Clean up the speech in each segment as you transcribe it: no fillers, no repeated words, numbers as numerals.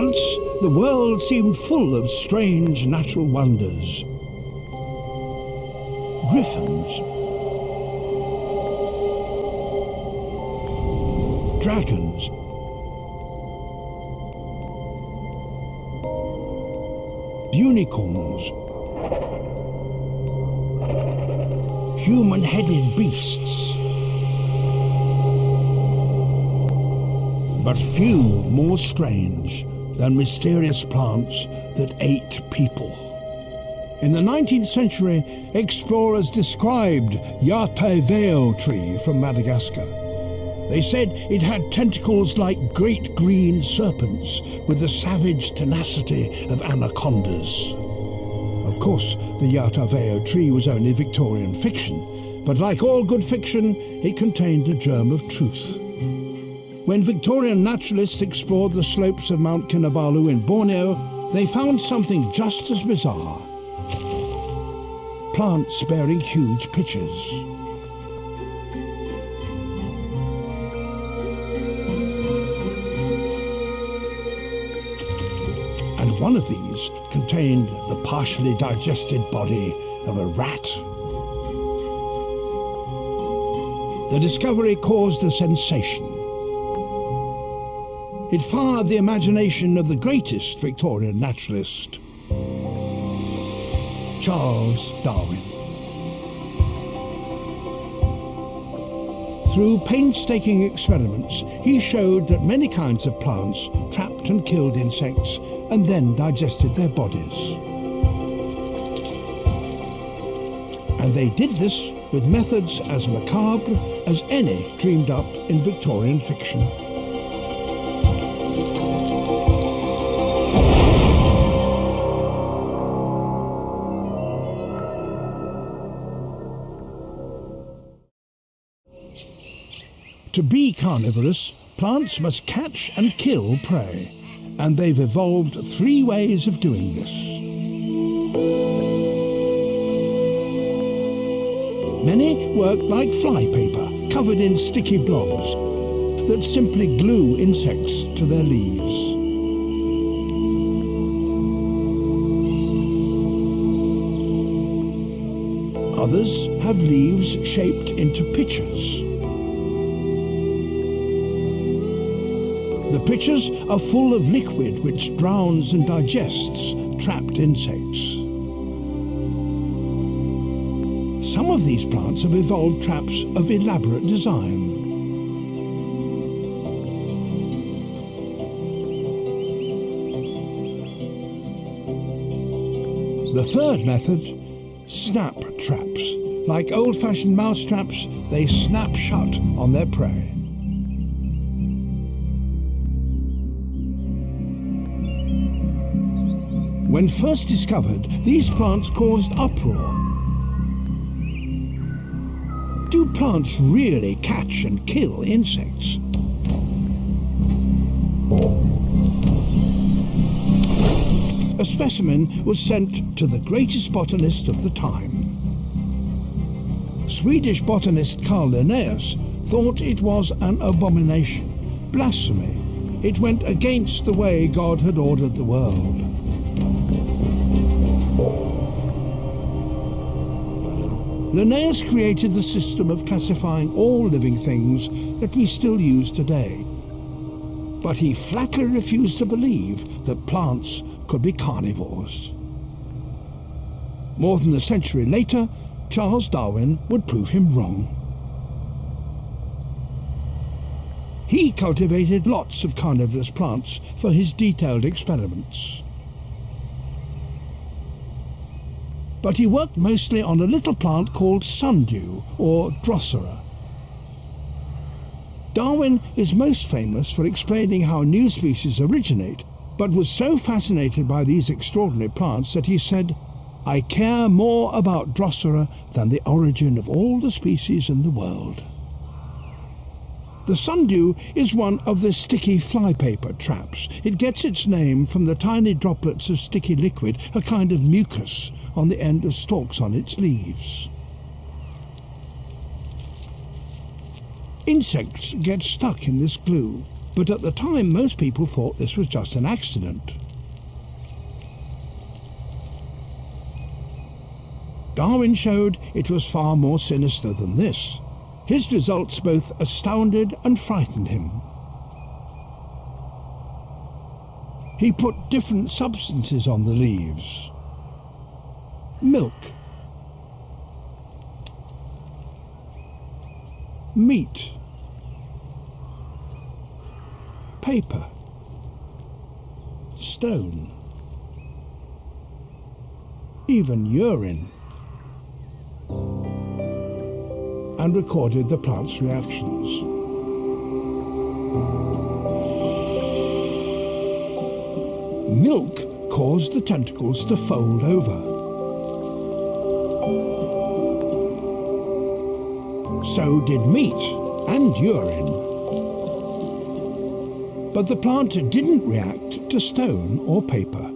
Once, the world seemed full of strange natural wonders. Griffins, dragons, unicorns, human-headed beasts. But few more strange than mysterious plants that ate people. In the 19th century, explorers described Yataveo tree from Madagascar. They said it had tentacles like great green serpents with the savage tenacity of anacondas. Of course, the Yataveo tree was only Victorian fiction, but like all good fiction, it contained a germ of truth. When Victorian naturalists explored the slopes of Mount Kinabalu in Borneo, they found something just as bizarre. Plants bearing huge pitchers. And one of these contained the partially digested body of a rat. The discovery caused a sensation. It fired the imagination of the greatest Victorian naturalist, Charles Darwin. Through painstaking experiments, he showed that many kinds of plants trapped and killed insects and then digested their bodies. And they did this with methods as macabre as any dreamed up in Victorian fiction. To be carnivorous, plants must catch and kill prey, and they've evolved 3 ways of doing this. Many work like flypaper, covered in sticky blobs that simply glue insects to their leaves. Others have leaves shaped into pitchers. The pitchers are full of liquid which drowns and digests trapped insects. Some of these plants have evolved traps of elaborate design. The third method, snap traps. Like old-fashioned mouse traps, they snap shut on their prey. When first discovered, these plants caused uproar. Do plants really catch and kill insects? A specimen was sent to the greatest botanist of the time. Swedish botanist Carl Linnaeus thought it was an abomination, blasphemy. It went against the way God had ordered the world. Linnaeus created the system of classifying all living things that we still use today. But he flatly refused to believe that plants could be carnivores. More than a century later, Charles Darwin would prove him wrong. He cultivated lots of carnivorous plants for his detailed experiments. But he worked mostly on a little plant called sundew, or Drosera. Darwin is most famous for explaining how new species originate, but was so fascinated by these extraordinary plants that he said, "I care more about Drosera than the origin of all the species in the world." The sundew is one of the sticky flypaper traps. It gets its name from the tiny droplets of sticky liquid, a kind of mucus, on the end of stalks on its leaves. Insects get stuck in this glue, but at the time most people thought this was just an accident. Darwin showed it was far more sinister than this. His results both astounded and frightened him. He put different substances on the leaves. Milk, meat, paper, stone, even urine, and recorded the plant's reactions. Milk caused the tentacles to fold over. So did meat and urine. But the plant didn't react to stone or paper.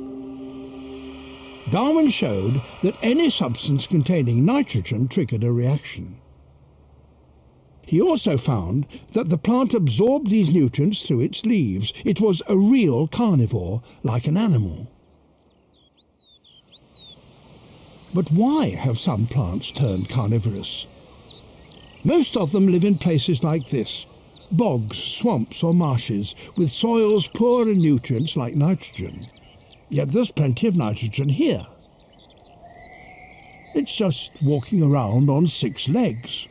Darwin showed that any substance containing nitrogen triggered a reaction. He also found that the plant absorbed these nutrients through its leaves. It was a real carnivore, like an animal. But why have some plants turned carnivorous? Most of them live in places like this: bogs, swamps or marshes, with soils poor in nutrients like nitrogen. Yet there's plenty of nitrogen here. It's just walking around on 6 legs.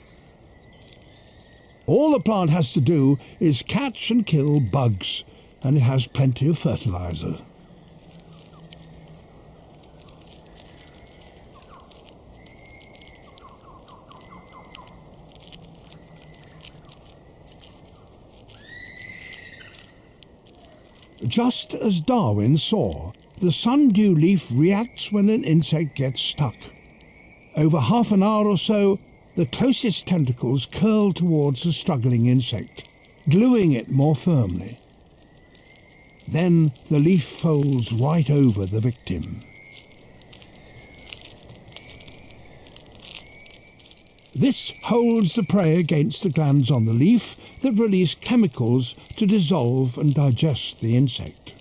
All the plant has to do is catch and kill bugs, and it has plenty of fertilizer. Just as Darwin saw, the sundew leaf reacts when an insect gets stuck. Over half an hour or so, the closest tentacles curl towards the struggling insect, gluing it more firmly. Then the leaf folds right over the victim. This holds the prey against the glands on the leaf that release chemicals to dissolve and digest the insect.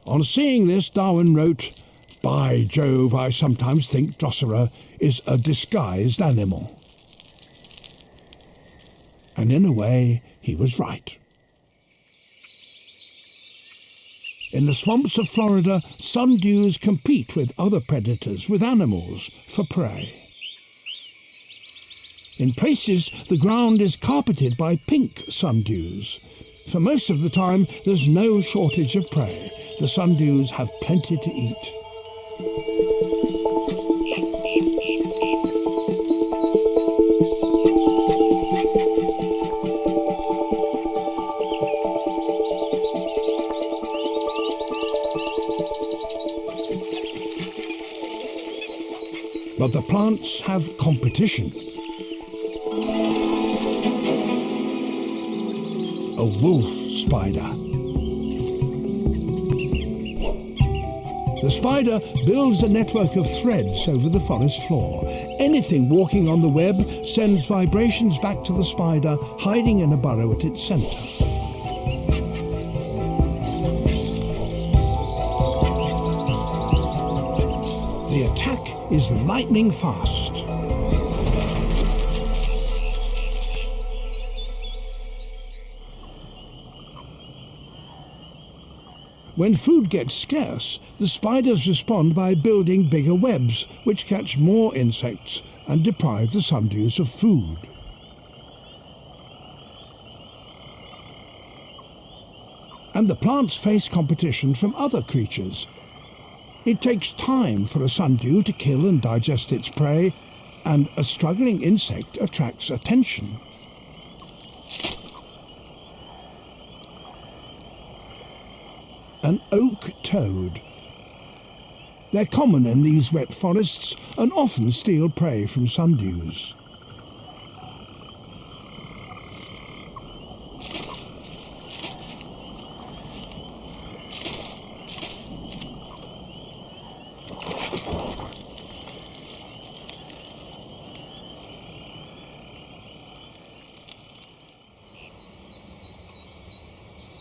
On seeing this, Darwin wrote, "By Jove, I sometimes think Drosera is a disguised animal." And in a way, he was right. In the swamps of Florida, sundews compete with other predators, with animals, for prey. In places, the ground is carpeted by pink sundews. For most of the time, there's no shortage of prey. The sundews have plenty to eat. But the plants have competition. A wolf spider. The spider builds a network of threads over the forest floor. Anything walking on the web sends vibrations back to the spider, hiding in a burrow at its center. The attack is lightning fast. When food gets scarce, the spiders respond by building bigger webs, which catch more insects and deprive the sundews of food. And the plants face competition from other creatures. It takes time for a sundew to kill and digest its prey, and a struggling insect attracts attention. An oak toad. They're common in these wet forests and often steal prey from sundews.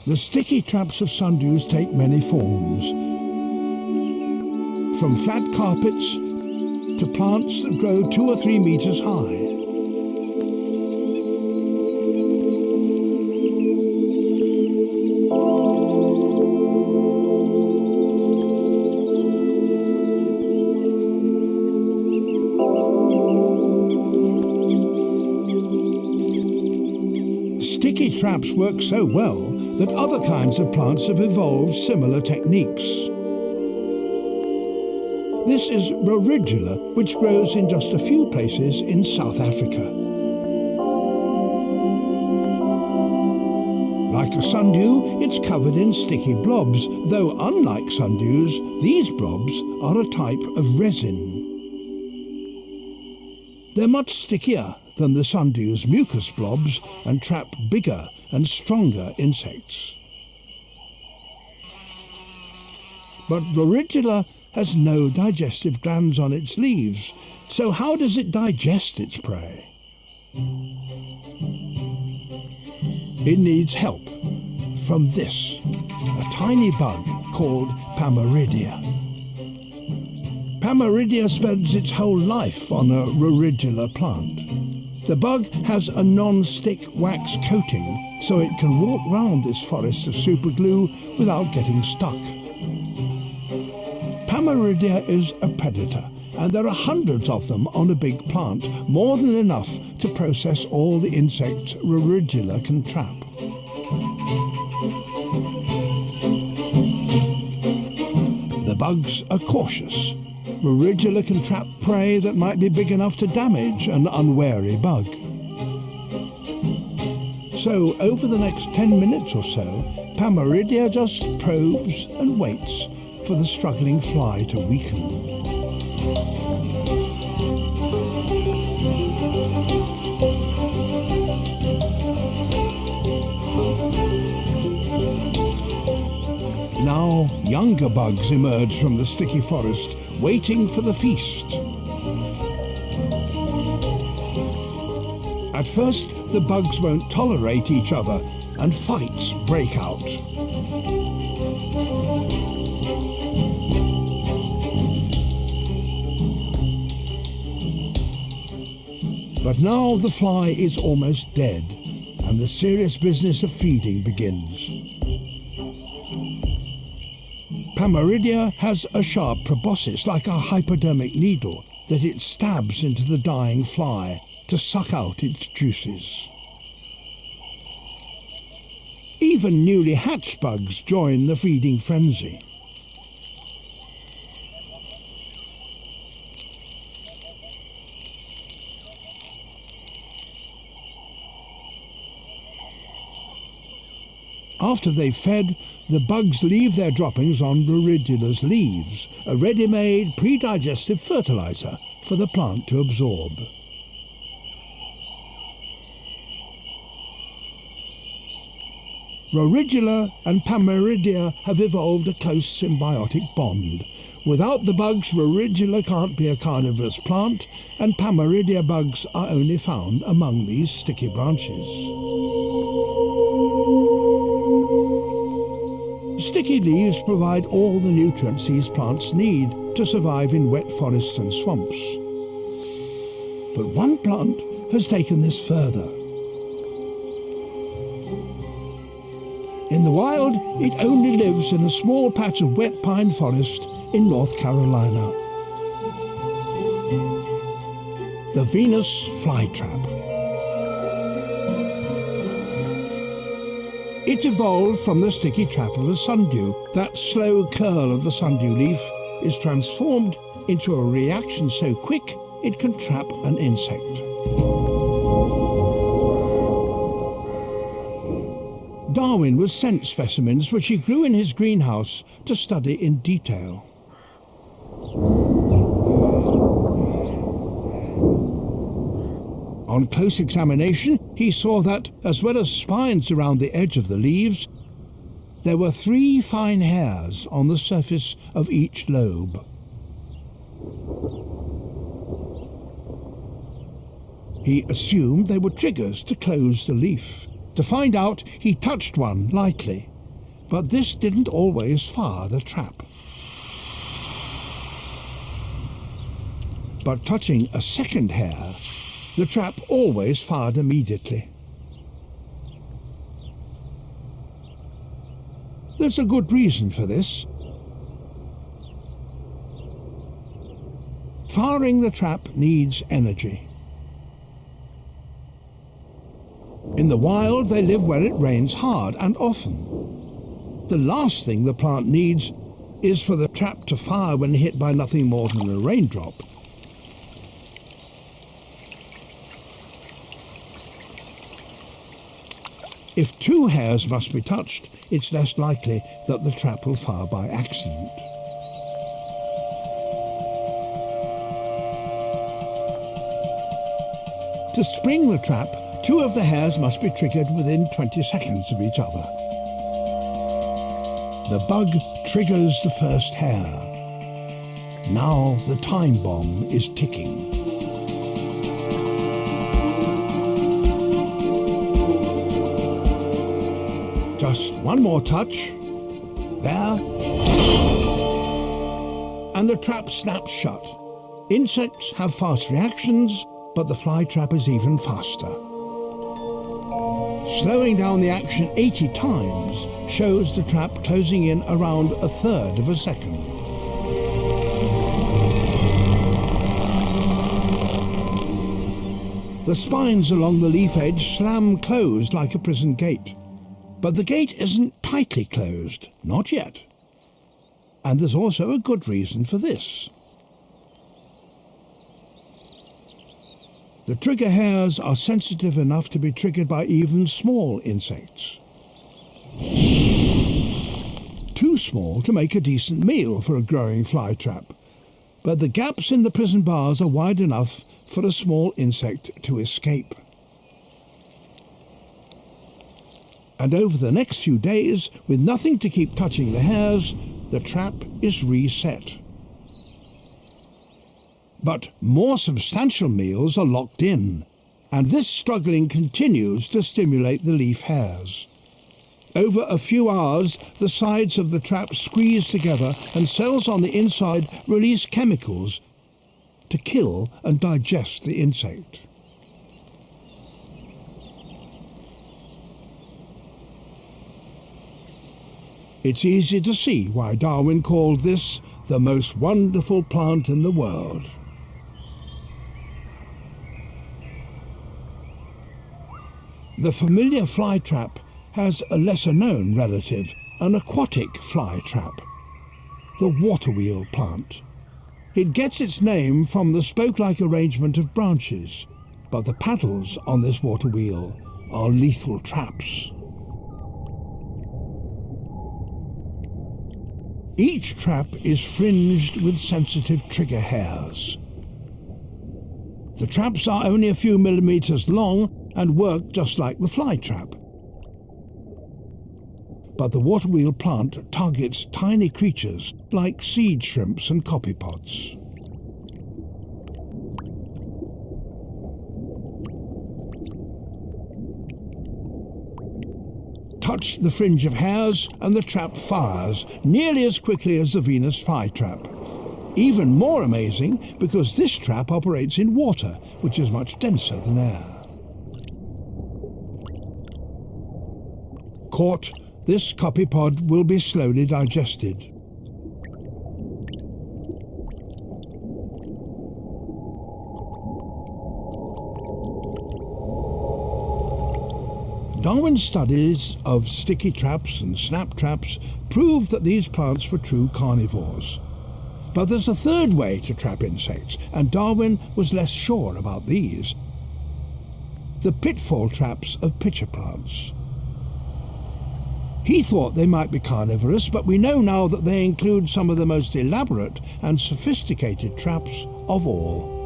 The sticky traps of sundews take many forms, from flat carpets to plants that grow 2 or 3 meters high. Sticky traps work so well that other kinds of plants have evolved similar techniques. This is Rorigula, which grows in just a few places in South Africa. Like a sundew, it's covered in sticky blobs, though unlike sundews, these blobs are a type of resin. They're much stickier than the sundew's mucus blobs and trap bigger and stronger insects. But Rorigula has no digestive glands on its leaves, so how does it digest its prey? It needs help from this, a tiny bug called Pamaridia. Pamaridia spends its whole life on a Rorigula plant. The bug has a non-stick wax coating, so it can walk round this forest of superglue without getting stuck. Pamaridia is a predator, and there are hundreds of them on a big plant, more than enough to process all the insects Rorigula can trap. The bugs are cautious. Rorigula can trap prey that might be big enough to damage an unwary bug. So, over the next 10 minutes or so, Pamaridia just probes and waits for the struggling fly to weaken. Now, younger bugs emerge from the sticky forest, waiting for the feast. At first, the bugs won't tolerate each other, and fights break out. But now the fly is almost dead, and the serious business of feeding begins. Pamaridia has a sharp proboscis, like a hypodermic needle, that it stabs into the dying fly to suck out its juices. Even newly hatched bugs join the feeding frenzy. After they've fed, the bugs leave their droppings on Rorigula's leaves, a ready-made pre-digestive fertilizer for the plant to absorb. Rorigula and Pamaridia have evolved a close symbiotic bond. Without the bugs, Rorigula can't be a carnivorous plant, and Pamaridia bugs are only found among these sticky branches. Sticky leaves provide all the nutrients these plants need to survive in wet forests and swamps. But one plant has taken this further. In the wild, it only lives in a small patch of wet pine forest in North Carolina. The Venus flytrap. It evolved from the sticky trap of a sundew. That slow curl of the sundew leaf is transformed into a reaction so quick it can trap an insect. Darwin was sent specimens which he grew in his greenhouse to study in detail. On close examination, he saw that, as well as spines around the edge of the leaves, there were 3 fine hairs on the surface of each lobe. He assumed they were triggers to close the leaf. To find out, he touched one lightly. But this didn't always fire the trap. But touching a second hare, the trap always fired immediately. There's a good reason for this. Firing the trap needs energy. In the wild, they live where it rains hard and often. The last thing the plant needs is for the trap to fire when hit by nothing more than a raindrop. If two hares must be touched, it's less likely that the trap will fire by accident. To spring the trap, two of the hares must be triggered within 20 seconds of each other. The bug triggers the first hare. Now the time bomb is ticking. Just one more touch. There. And the trap snaps shut. Insects have fast reactions, but the fly trap is even faster. Slowing down the action 80 times shows the trap closing in around a third of a second. The spines along the leaf edge slam closed like a prison gate. But the gate isn't tightly closed, not yet. And there's also a good reason for this. The trigger hares are sensitive enough to be triggered by even small insects. Too small to make a decent meal for a growing fly trap, but the gaps in the prison bars are wide enough for a small insect to escape. And over the next few days, with nothing to keep touching the hares, the trap is reset. But more substantial meals are locked in, and this struggling continues to stimulate the leaf hares. Over a few hours, the sides of the trap squeeze together and cells on the inside release chemicals to kill and digest the insect. It's easy to see why Darwin called this the most wonderful plant in the world. The familiar fly trap has a lesser-known relative, an aquatic fly trap, the waterwheel plant. It gets its name from the spoke-like arrangement of branches, but the paddles on this waterwheel are lethal traps. Each trap is fringed with sensitive trigger hairs. The traps are only a few millimeters long and work just like the fly trap. But the waterwheel plant targets tiny creatures like seed shrimps and copypods. Touch the fringe of hairs and the trap fires nearly as quickly as the Venus flytrap. Even more amazing because this trap operates in water, which is much denser than air. Caught, this copypod will be slowly digested. Darwin's studies of sticky traps and snap traps proved that these plants were true carnivores. But there's a third way to trap insects, and Darwin was less sure about these. The pitfall traps of pitcher plants. He thought they might be carnivorous, but we know now that they include some of the most elaborate and sophisticated traps of all.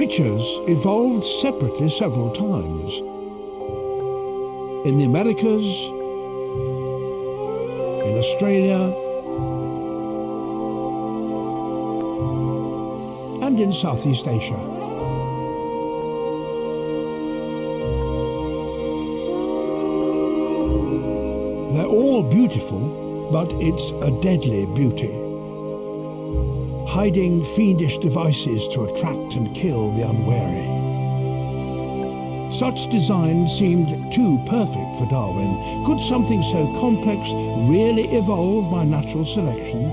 Pitchers evolved separately several times. in the Americas, in Australia, and in Southeast Asia. They're all beautiful, but it's a deadly beauty, hiding fiendish devices to attract and kill the unwary. Such design seemed too perfect for Darwin. Could something so complex really evolve by natural selection?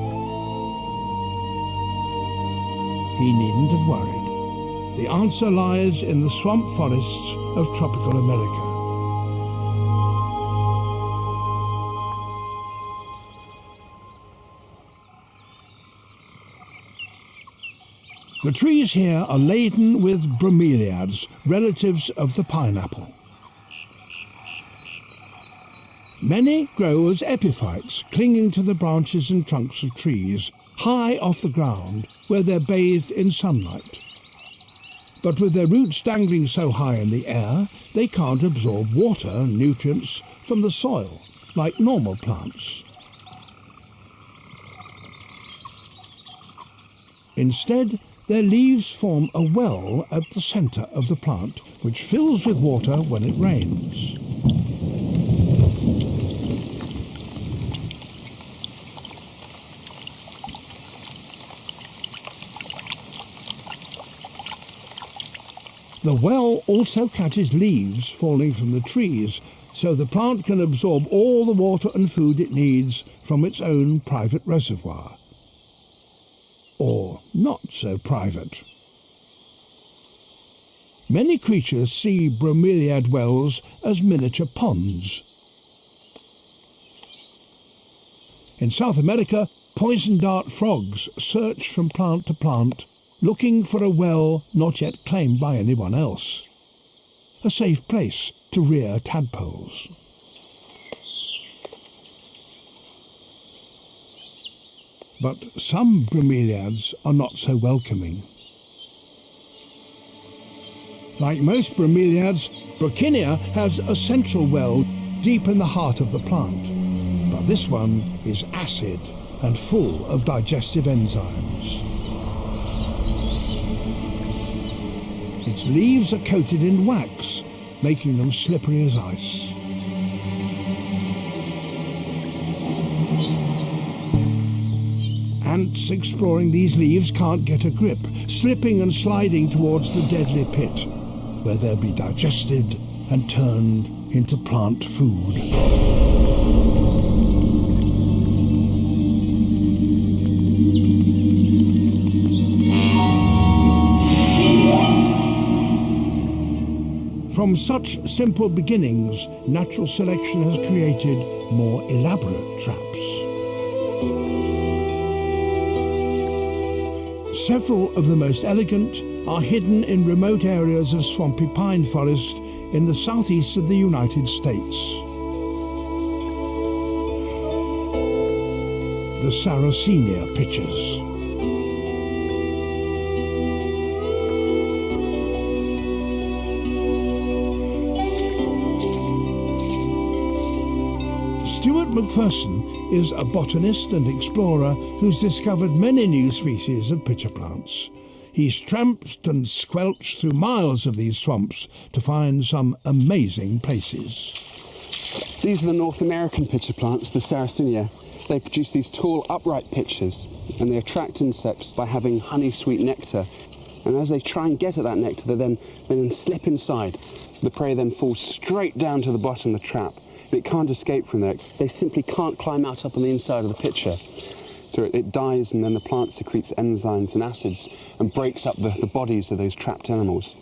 He needn't have worried. The answer lies in the swamp forests of tropical America. The trees here are laden with bromeliads, relatives of the pineapple. Many grow as epiphytes, clinging to the branches and trunks of trees, high off the ground, where they're bathed in sunlight. But with their roots dangling so high in the air, they can't absorb water and nutrients from the soil, like normal plants. Instead, their leaves form a well at the centre of the plant, which fills with water when it rains. The well also catches leaves falling from the trees, so the plant can absorb all the water and food it needs from its own private reservoir. Or not so private. Many creatures see bromeliad wells as miniature ponds. In South America, poison dart frogs search from plant to plant, looking for a well not yet claimed by anyone else. A safe place to rear tadpoles. But some bromeliads are not so welcoming. Like most bromeliads, Brocchinia has a central well deep in the heart of the plant. But this one is acid and full of digestive enzymes. Its leaves are coated in wax, making them slippery as ice. Ants exploring these leaves can't get a grip, slipping and sliding towards the deadly pit, where they'll be digested and turned into plant food. From such simple beginnings, natural selection has created more elaborate traps. Several of the most elegant are hidden in remote areas of swampy pine forest in the southeast of the United States. The Sarracenia pitchers. Stuart McPherson is a botanist and explorer who's discovered many new species of pitcher plants. He's tramped and squelched through miles of these swamps to find some amazing places. These are the North American pitcher plants, the Sarracenia. They produce these tall, upright pitchers, and they attract insects by having honey-sweet nectar. And as they try and get at that nectar, they then slip inside. The prey then falls straight down to the bottom of the trap. But it can't escape from there. They simply can't climb out up on the inside of the pitcher. So it dies, and then the plant secretes enzymes and acids and breaks up the bodies of those trapped animals.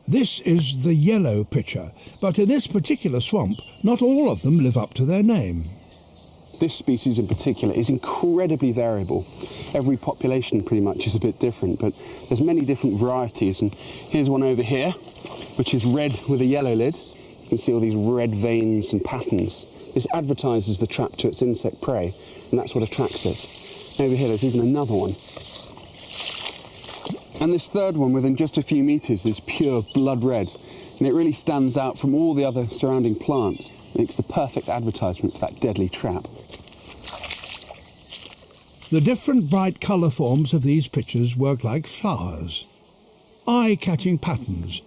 This is the yellow pitcher, but in this particular swamp, not all of them live up to their name. This species in particular is incredibly variable. Every population pretty much is a bit different, but there's many different varieties. And here's one over here, which is red with a yellow lid. You can see all these red veins and patterns. This advertises the trap to its insect prey, and that's what attracts it. Over here, there's even another one. And this third one, within just a few meters, is pure blood red. And and it really stands out from all the other surrounding plants. Makes the perfect advertisement for that deadly trap. The different bright colour forms of these pictures work like flowers, eye-catching patterns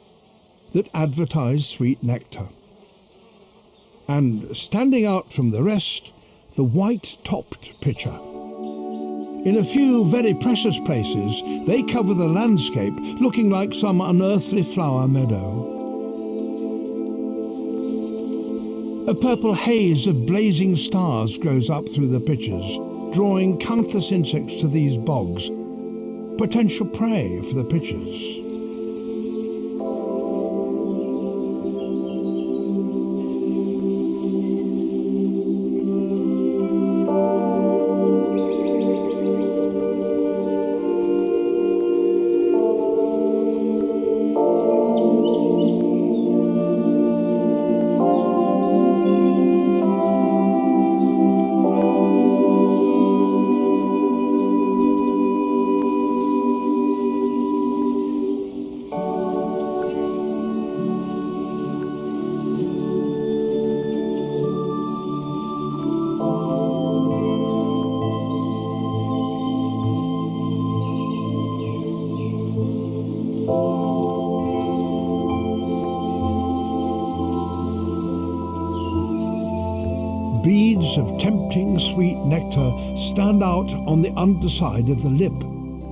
that advertise sweet nectar. And standing out from the rest, the white-topped pitcher. In a few very precious places, they cover the landscape, looking like some unearthly flower meadow. A purple haze of blazing stars grows up through the pitchers, drawing countless insects to these bogs, potential prey for the pitchers. Beads of tempting sweet nectar stand out on the underside of the lip,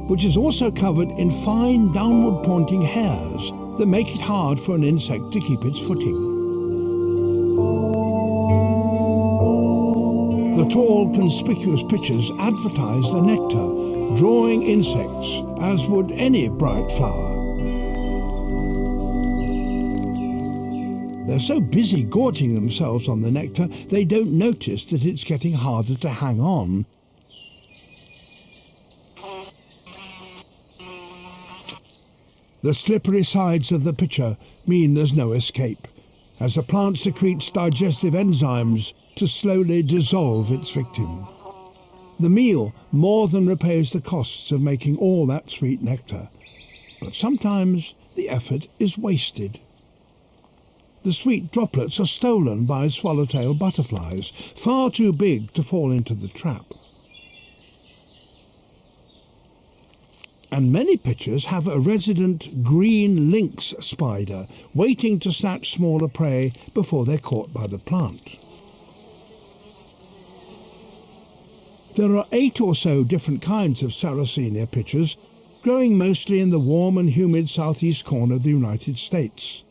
which is also covered in fine downward pointing hairs that make it hard for an insect to keep its footing. The tall, conspicuous pitchers advertise the nectar, drawing insects as would any bright flower. They're so busy gorging themselves on the nectar, they don't notice that it's getting harder to hang on. The slippery sides of the pitcher mean there's no escape, as the plant secretes digestive enzymes to slowly dissolve its victim. The meal more than repays the costs of making all that sweet nectar, but sometimes the effort is wasted. The sweet droplets are stolen by swallowtail butterflies, far too big to fall into the trap. And many pitchers have a resident green lynx spider waiting to snatch smaller prey before they're caught by the plant. There are 8 or so different kinds of Sarracenia pitchers, growing mostly in the warm and humid southeast corner of the United States.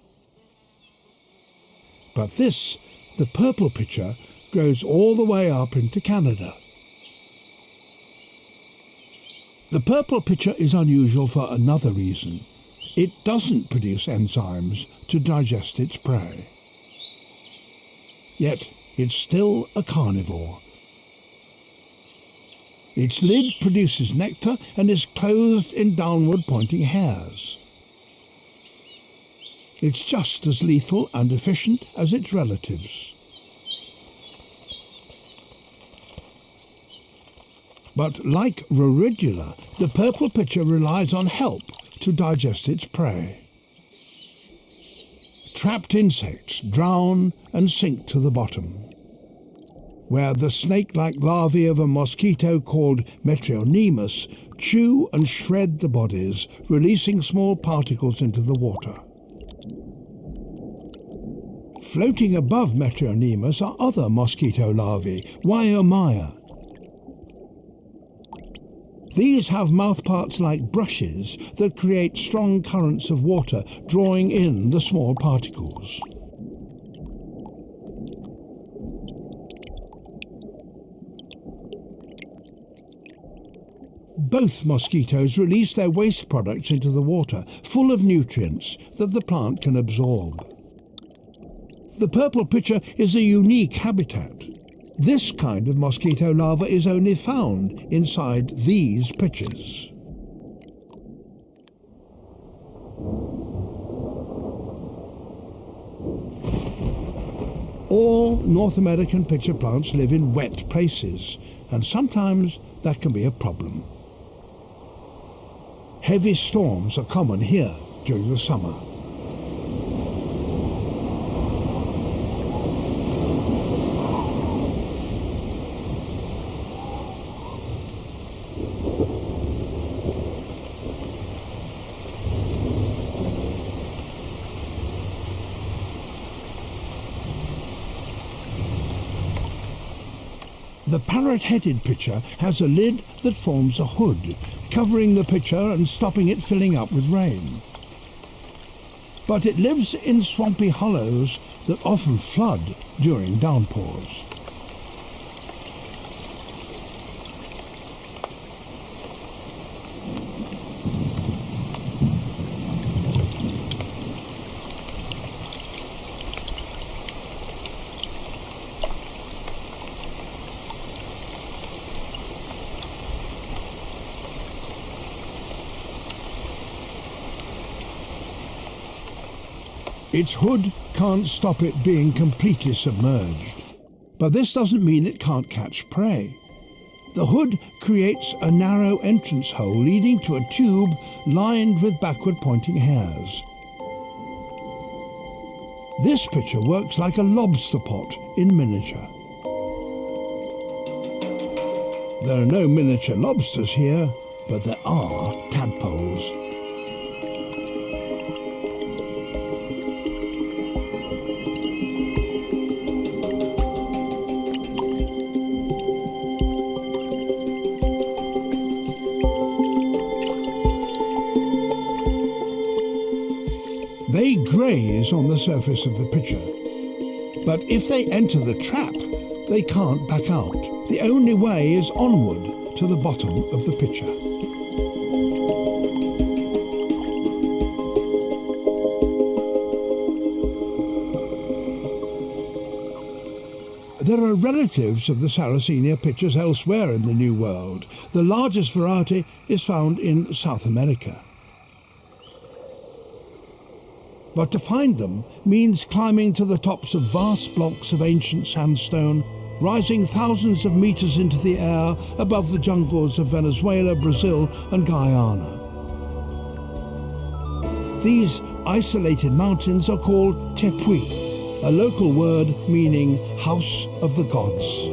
But this, the purple pitcher, grows all the way up into Canada. The purple pitcher is unusual for another reason. It doesn't produce enzymes to digest its prey. Yet it's still a carnivore. Its lid produces nectar and is clothed in downward pointing hairs. It's just as lethal and efficient as its relatives. But like Roridula, the purple pitcher relies on help to digest its prey. Trapped insects drown and sink to the bottom, where the snake-like larvae of a mosquito called Metrionemus chew and shred the bodies, releasing small particles into the water. Floating above Metrionemus are other mosquito larvae, Wyomia. These have mouthparts like brushes that create strong currents of water, drawing in the small particles. Both mosquitoes release their waste products into the water, full of nutrients that the plant can absorb. The purple pitcher is a unique habitat. This kind of mosquito larva is only found inside these pitchers. All North American pitcher plants live in wet places, and sometimes that can be a problem. Heavy storms are common here during the summer. The parrot-headed pitcher has a lid that forms a hood, covering the pitcher and stopping it filling up with rain. But it lives in swampy hollows that often flood during downpours. Its hood can't stop it being completely submerged, but this doesn't mean it can't catch prey. The hood creates a narrow entrance hole leading to a tube lined with backward-pointing hairs. This pitcher works like a lobster pot in miniature. There are no miniature lobsters here, but there are tadpoles. They graze on the surface of the pitcher, but if they enter the trap, they can't back out. The only way is onward to the bottom of the pitcher. There are relatives of the Sarracenia pitchers elsewhere in the New World. The largest variety is found in South America. But to find them means climbing to the tops of vast blocks of ancient sandstone, rising thousands of meters into the air above the jungles of Venezuela, Brazil, and Guyana. These isolated mountains are called tepuy, a local word meaning house of the gods.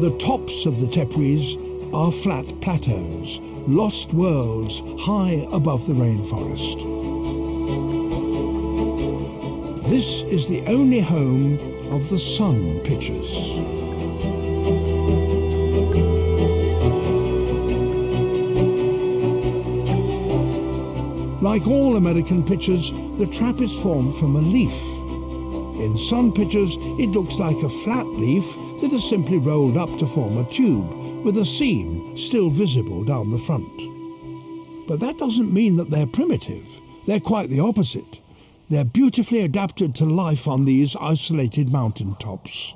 The tops of the tepuys are flat plateaus, lost worlds high above the rainforest. This is the only home of the sun pitchers. Like all American pitchers, the trap is formed from a leaf. In sun pitchers, it looks like a flat leaf that is simply rolled up to form a tube, with a seam still visible down the front. But that doesn't mean that they're primitive. They're quite the opposite. They're beautifully adapted to life on these isolated mountain tops.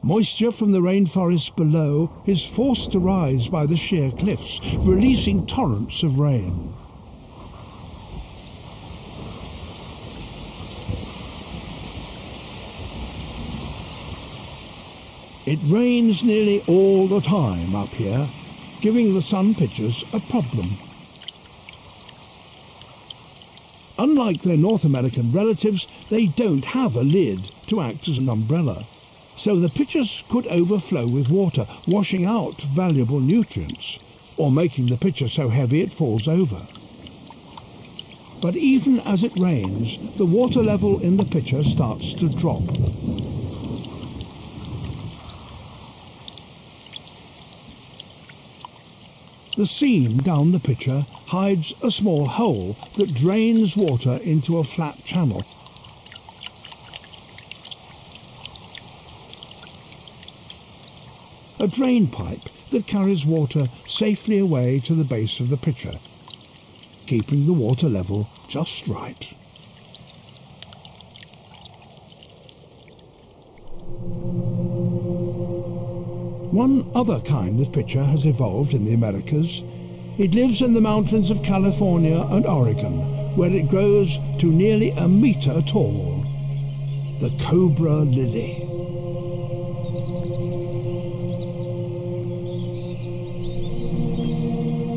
Moisture from the rainforest below is forced to rise by the sheer cliffs, releasing torrents of rain. It rains nearly all the time up here, giving the sun pitchers a problem. Unlike their North American relatives, they don't have a lid to act as an umbrella, so the pitchers could overflow with water, washing out valuable nutrients, or making the pitcher so heavy it falls over. But even as it rains, the water level in the pitcher starts to drop. The seam down the pitcher hides a small hole that drains water into a flat channel. A drain pipe that carries water safely away to the base of the pitcher, keeping the water level just right. One other kind of pitcher has evolved in the Americas. It lives in the mountains of California and Oregon, where it grows to nearly a meter tall. The cobra lily.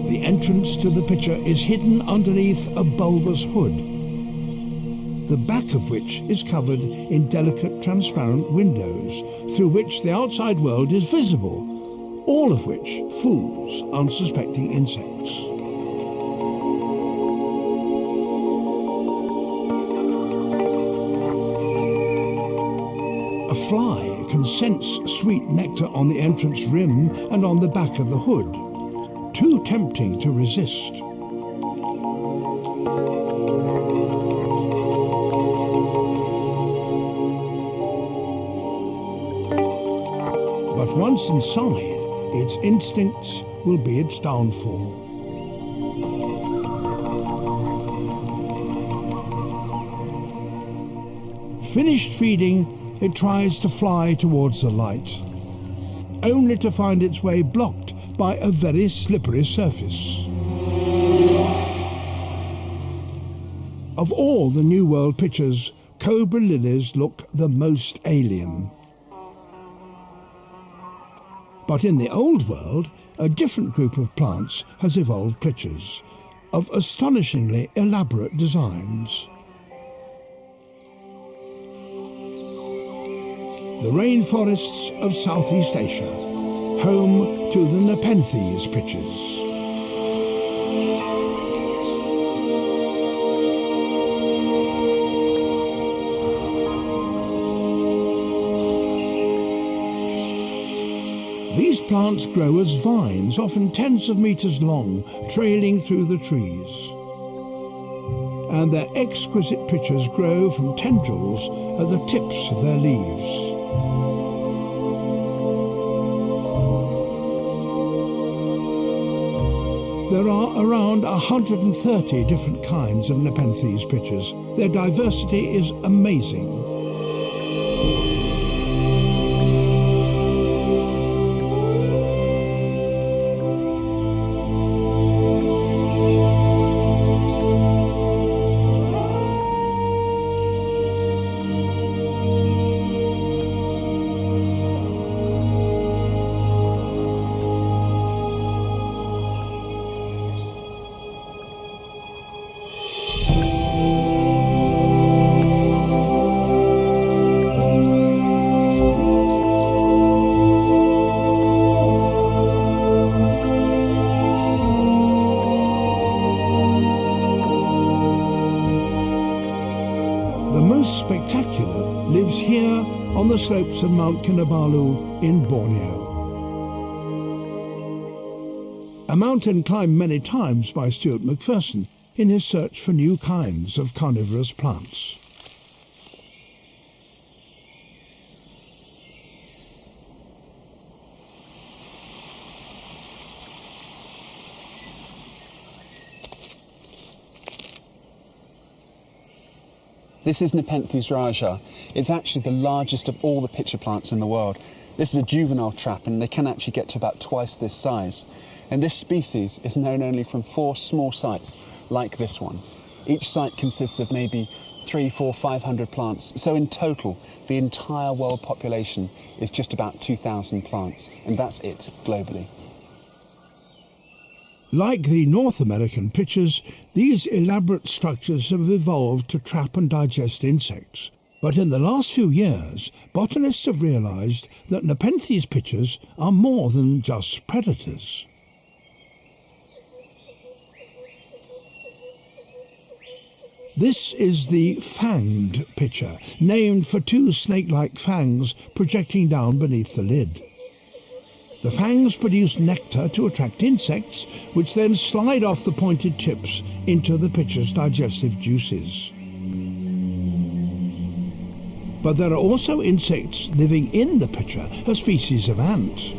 The entrance to the pitcher is hidden underneath a bulbous hood, the back of which is covered in delicate transparent windows, through which the outside world is visible, all of which fools unsuspecting insects. A fly can sense sweet nectar on the entrance rim and on the back of the hood. Too tempting to resist. But once inside, its instincts will be its downfall. Finished feeding, it tries to fly towards the light, only to find its way blocked by a very slippery surface. Of all the New World pitchers, cobra lilies look the most alien. But in the Old World, a different group of plants has evolved pitchers, of astonishingly elaborate designs. The rainforests of Southeast Asia, home to the Nepenthes pitchers. These plants grow as vines, often tens of meters long, trailing through the trees. And their exquisite pitchers grow from tendrils at the tips of their leaves. There are around 130 different kinds of Nepenthes pitchers. Their diversity is amazing. The most spectacular lives here on the slopes of Mount Kinabalu in Borneo. A mountain climbed many times by Stuart Macpherson in his search for new kinds of carnivorous plants. This is Nepenthes raja. It's actually the largest of all the pitcher plants in the world. This is a juvenile trap and they can actually get to about twice this size. And this species is known only from 4 small sites like this one. Each site consists of maybe 300, 400, 500 plants. So in total, the entire world population is just about 2,000 plants. And that's it globally. Like the North American pitchers, these elaborate structures have evolved to trap and digest insects. But in the last few years, botanists have realized that Nepenthes pitchers are more than just predators. This is the fanged pitcher, named for 2 snake-like fangs projecting down beneath the lid. The fangs produce nectar to attract insects, which then slide off the pointed tips into the pitcher's digestive juices. But there are also insects living in the pitcher, a species of ant.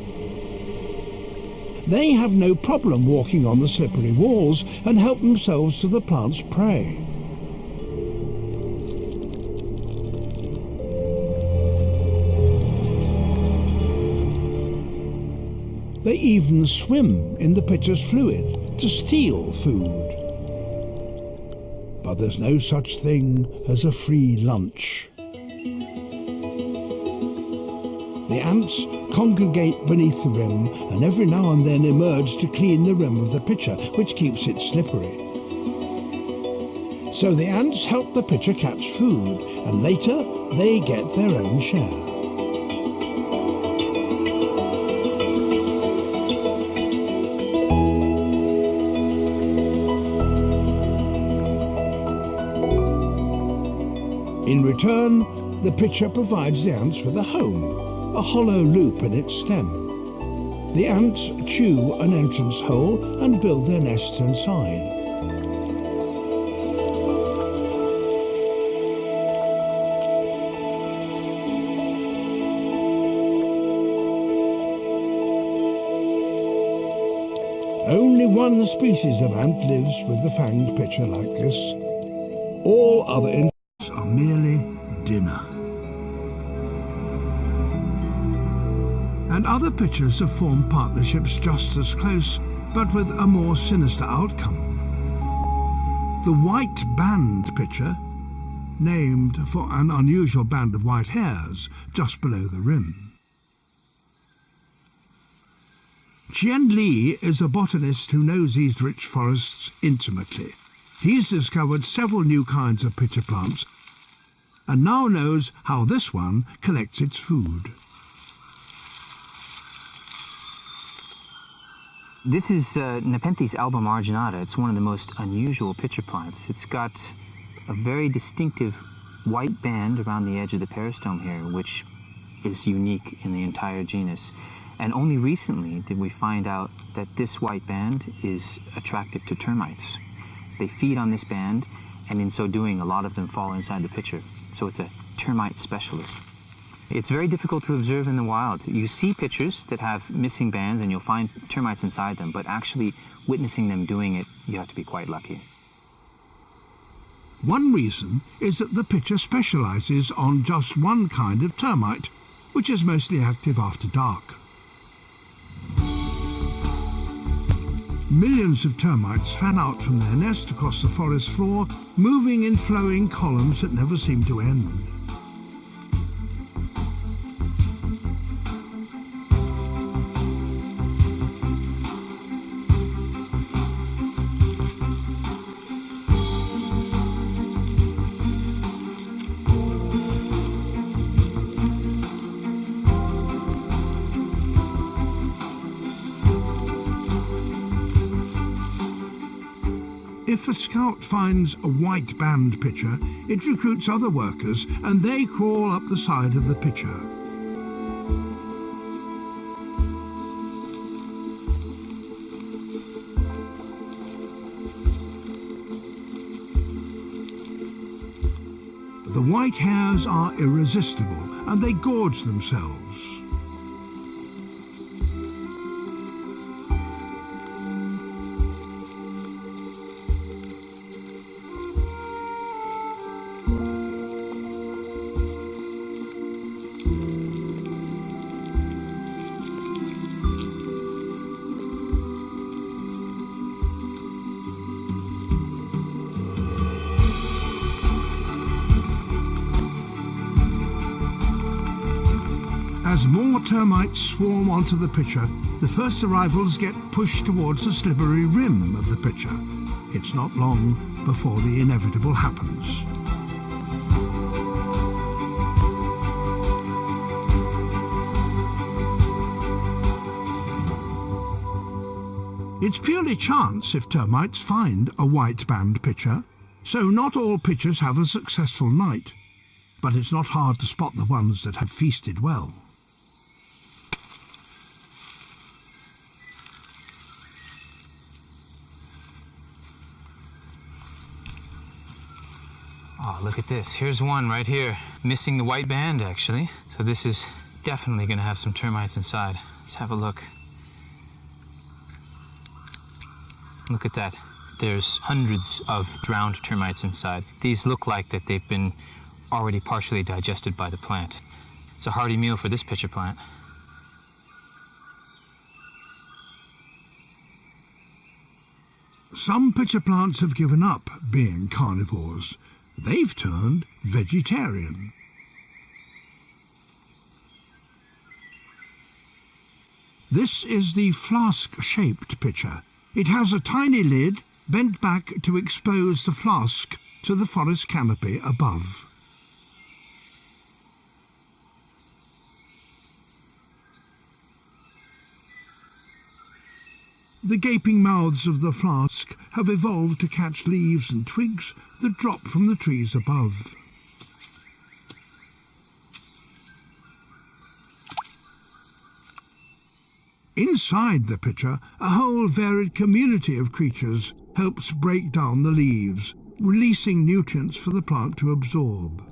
They have no problem walking on the slippery walls and help themselves to the plant's prey. They even swim in the pitcher's fluid to steal food. But there's no such thing as a free lunch. The ants congregate beneath the rim and every now and then emerge to clean the rim of the pitcher, which keeps it slippery. So the ants help the pitcher catch food, and later they get their own share. In return, the pitcher provides the ants with a home, a hollow loop in its stem. The ants chew an entrance hole and build their nests inside. Only one species of ant lives with the fanged pitcher like this. All other insects are merely dinner. And other pitchers have formed partnerships just as close, but with a more sinister outcome. The white band pitcher, named for an unusual band of white hairs just below the rim. Chien Li is a botanist who knows these rich forests intimately. He's discovered several new kinds of pitcher plants and now knows how this one collects its food. This is Nepenthes albomarginata. It's one of the most unusual pitcher plants. It's got a very distinctive white band around the edge of the peristome here, which is unique in the entire genus. And only recently did we find out that this white band is attractive to termites. They feed on this band, and in so doing, a lot of them fall inside the pitcher. So it's a termite specialist. It's very difficult to observe in the wild. You see pitchers that have missing bands, and you'll find termites inside them, but actually witnessing them doing it, you have to be quite lucky. One reason is that the pitcher specializes on just one kind of termite, which is mostly active after dark. Millions of termites fan out from their nest across the forest floor, moving in flowing columns that never seem to end. If a scout finds a white band pitcher, it recruits other workers and they crawl up the side of the pitcher. The white hairs are irresistible and they gorge themselves. As more termites swarm onto the pitcher, the first arrivals get pushed towards the slippery rim of the pitcher. It's not long before the inevitable happens. It's purely chance if termites find a white band pitcher, so not all pitchers have a successful night, but it's not hard to spot the ones that have feasted well. Oh, look at this. Here's one right here, missing the white band, actually. So this is definitely going to have some termites inside. Let's have a look. Look at that. There's hundreds of drowned termites inside. These look like that they've been already partially digested by the plant. It's a hearty meal for this pitcher plant. Some pitcher plants have given up being carnivores. They've turned vegetarian. This is the flask-shaped pitcher. It has a tiny lid bent back to expose the flask to the forest canopy above. The gaping mouths of the flask have evolved to catch leaves and twigs that drop from the trees above. Inside the pitcher, a whole varied community of creatures helps break down the leaves, releasing nutrients for the plant to absorb.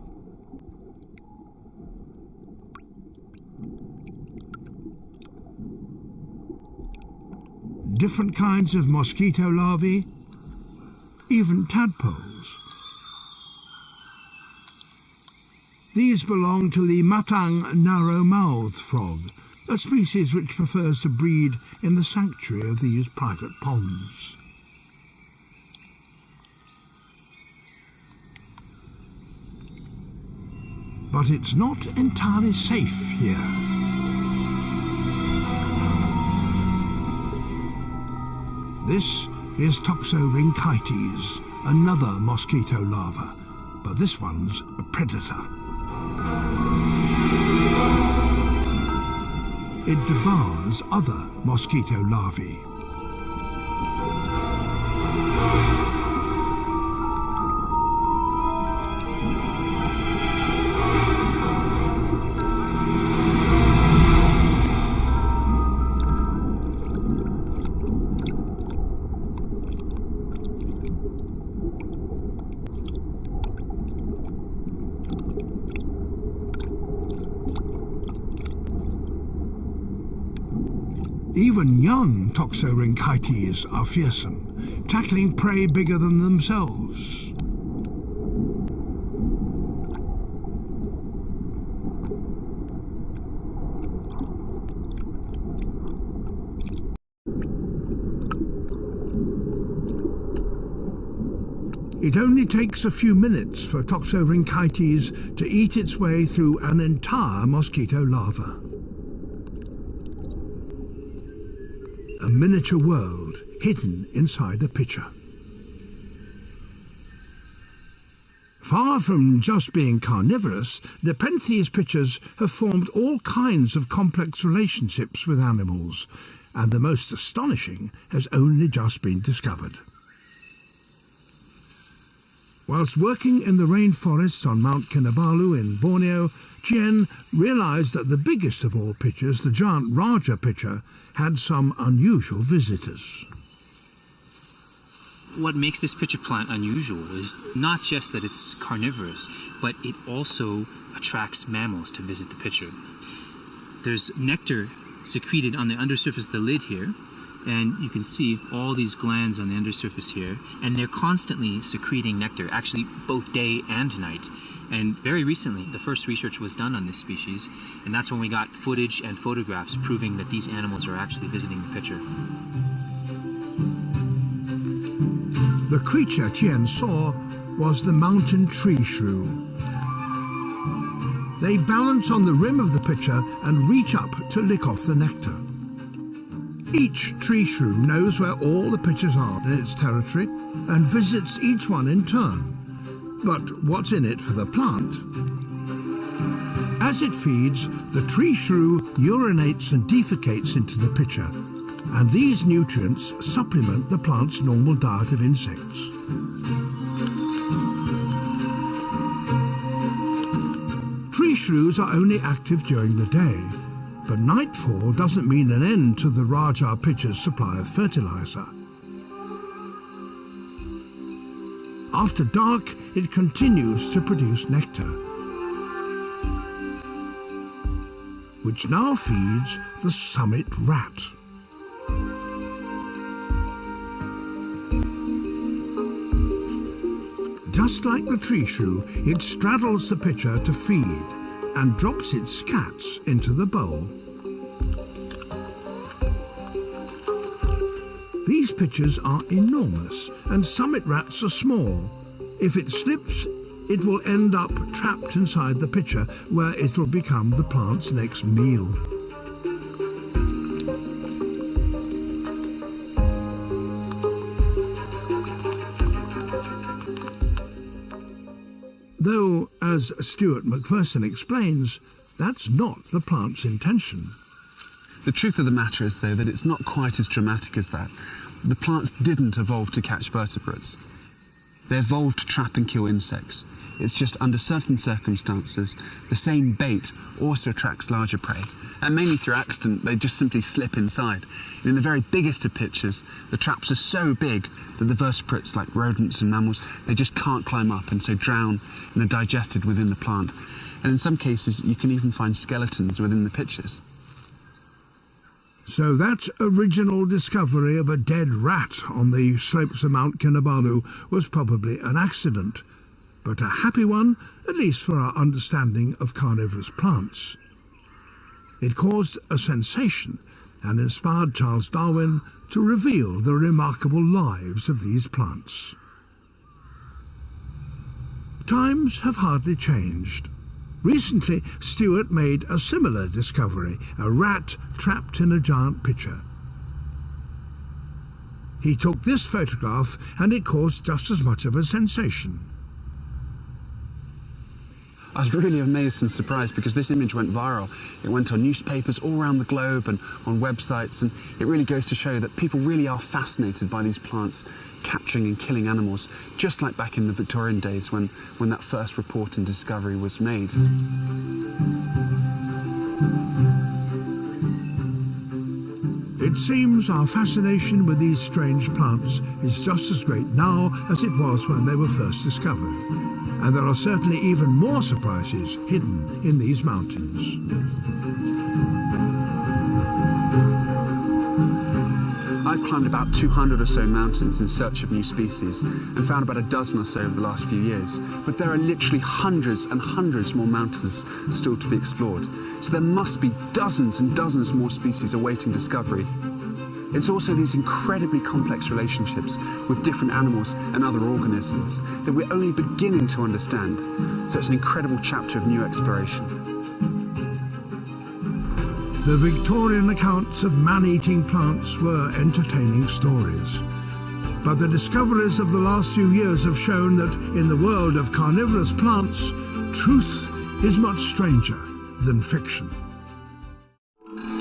Different kinds of mosquito larvae, even tadpoles. These belong to the matang narrow-mouthed frog, a species which prefers to breed in the sanctuary of these private ponds. But it's not entirely safe here. This is Toxorhynchites, another mosquito larva, but this one's a predator. It devours other mosquito larvae. Even young Toxorhynchites are fearsome, tackling prey bigger than themselves. It only takes a few minutes for Toxorhynchites to eat its way through an entire mosquito larva. A miniature world hidden inside a pitcher. Far from just being carnivorous, Nepenthes pitchers have formed all kinds of complex relationships with animals, and the most astonishing has only just been discovered. Whilst working in the rainforests on Mount Kinabalu in Borneo, Chien realised that the biggest of all pitchers, the giant Raja pitcher, had some unusual visitors. What makes this pitcher plant unusual is not just that it's carnivorous, but it also attracts mammals to visit the pitcher. There's nectar secreted on the undersurface of the lid here, and you can see all these glands on the undersurface here, and they're constantly secreting nectar, actually both day and night. And very recently, the first research was done on this species, and that's when we got footage and photographs proving that these animals are actually visiting the pitcher. The creature Chien saw was the mountain tree shrew. They balance on the rim of the pitcher and reach up to lick off the nectar. Each tree shrew knows where all the pitchers are in its territory and visits each one in turn. But what's in it for the plant? As it feeds, the tree shrew urinates and defecates into the pitcher, and these nutrients supplement the plant's normal diet of insects. Tree shrews are only active during the day, but nightfall doesn't mean an end to the Raja pitcher's supply of fertilizer. After dark, it continues to produce nectar, which now feeds the summit rat. Just like the tree shrew, it straddles the pitcher to feed and drops its scats into the bowl. These pitchers are enormous, and summit rats are small. If it slips, it will end up trapped inside the pitcher, where it will become the plant's next meal. Though, as Stuart Macpherson explains, that's not the plant's intention. The truth of the matter is, though, that it's not quite as dramatic as that. The plants didn't evolve to catch vertebrates. They evolved to trap and kill insects. It's just under certain circumstances, the same bait also attracts larger prey. And mainly through accident, they just simply slip inside. And in the very biggest of pitchers, the traps are so big that the vertebrates, like rodents and mammals, they just can't climb up and so drown and are digested within the plant. And in some cases, you can even find skeletons within the pitchers. So that original discovery of a dead rat on the slopes of Mount Kinabalu was probably an accident, but a happy one, at least for our understanding of carnivorous plants. It caused a sensation and inspired Charles Darwin to reveal the remarkable lives of these plants. Times have hardly changed. Recently, Stewart made a similar discovery, a rat trapped in a giant pitcher. He took this photograph and it caused just as much of a sensation. I was really amazed and surprised because this image went viral. It went on newspapers all around the globe and on websites, and it really goes to show that people really are fascinated by these plants capturing and killing animals, just like back in the Victorian days when that first report and discovery was made. It seems our fascination with these strange plants is just as great now as it was when they were first discovered. And there are certainly even more surprises hidden in these mountains. I've climbed about 200 or so mountains in search of new species and found about a dozen or so over the last few years. But there are literally hundreds and hundreds more mountains still to be explored. So there must be dozens and dozens more species awaiting discovery. It's also these incredibly complex relationships with different animals and other organisms that we're only beginning to understand. So it's an incredible chapter of new exploration. The Victorian accounts of man-eating plants were entertaining stories. But the discoveries of the last few years have shown that in the world of carnivorous plants, truth is much stranger than fiction.